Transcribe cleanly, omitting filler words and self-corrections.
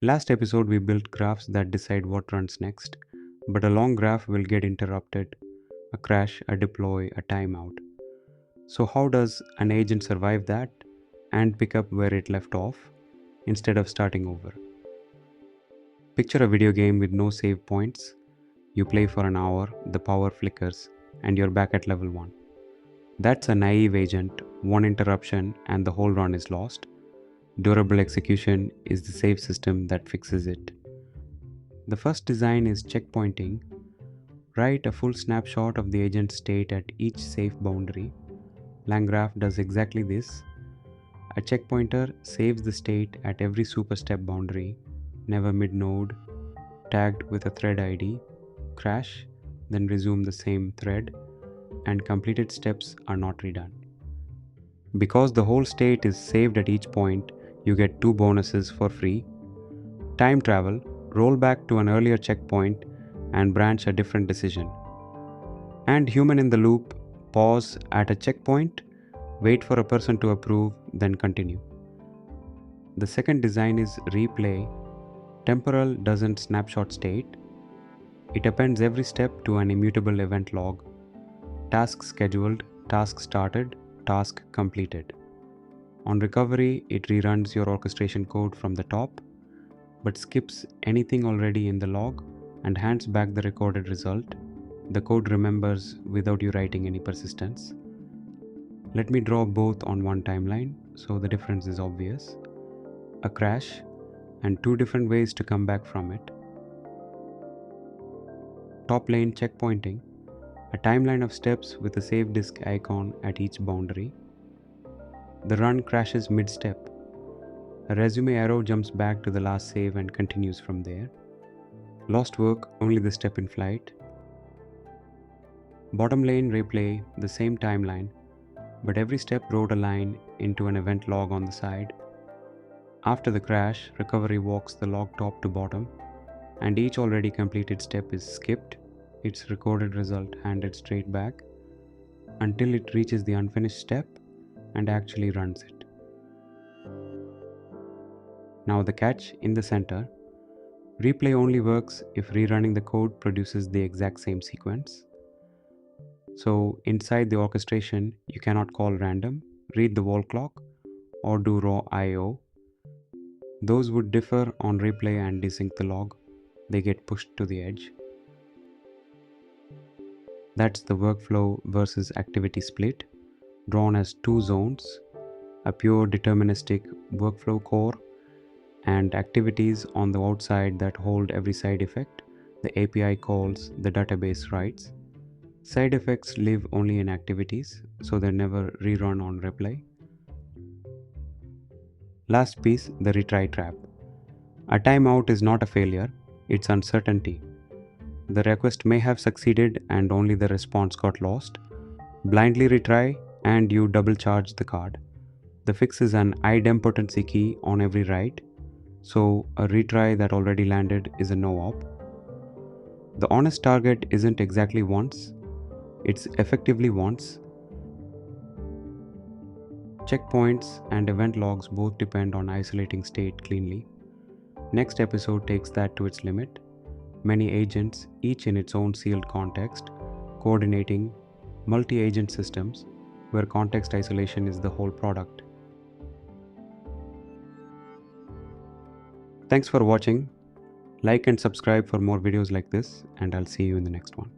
Last episode we built graphs that decide what runs next, but a long graph will get interrupted, a crash, a deploy, a timeout. So how does an agent survive that and pick up where it left off instead of starting over? Picture a video game with no save points. You play for an hour, the power flickers, and you're back at level 1. That's a naive agent, one interruption and the whole run is lost. Durable execution is the save system that fixes it. The first design is checkpointing. Write a full snapshot of the agent's state at each safe boundary. LangGraph does exactly this. A checkpointer saves the state at every superstep boundary, never mid-node, tagged with a thread ID, crash, then resume the same thread, and completed steps are not redone. Because the whole state is saved at each point, you get 2 bonuses for free. Time travel, roll back to an earlier checkpoint and branch a different decision. And human in the loop, pause at a checkpoint, wait for a person to approve, then continue. The second design is replay. Temporal doesn't snapshot state. It appends every step to an immutable event log. Task scheduled, task started, task completed. On recovery, it reruns your orchestration code from the top, but skips anything already in the log and hands back the recorded result. The code remembers without you writing any persistence. Let me draw both on one timeline so the difference is obvious. A crash and 2 different ways to come back from it. Top lane checkpointing, a timeline of steps with a save disk icon at each boundary. The run crashes mid-step. A resume arrow jumps back to the last save and continues from there. Lost work, only the step in flight. Bottom lane replay, the same timeline, but every step wrote a line into an event log on the side. After the crash, recovery walks the log top to bottom, and each already completed step is skipped, its recorded result handed straight back, until it reaches the unfinished step and actually runs it. Now the catch in the center. Replay only works if rerunning the code produces the exact same sequence. So inside the orchestration, you cannot call random, read the wall clock, or do raw I/O. Those would differ on replay and desync the log. They get pushed to the edge. That's the workflow versus activity split, drawn as 2 zones, a pure deterministic workflow core and activities on the outside that hold every side effect, the API calls, the database writes. Side effects live only in activities, so they're never rerun on replay. Last piece, the retry trap. A timeout is not a failure, it's uncertainty. The request may have succeeded and only the response got lost. Blindly retry and you double charge the card. The fix is an idempotency key on every write, so a retry that already landed is a no-op. The honest target isn't exactly once, it's effectively once. Checkpoints and event logs both depend on isolating state cleanly. Next episode takes that to its limit. Many agents, each in its own sealed context, coordinating multi-agent systems where context isolation is the whole product. Thanks for watching. Like and subscribe for more videos like this, and I'll see you in the next one.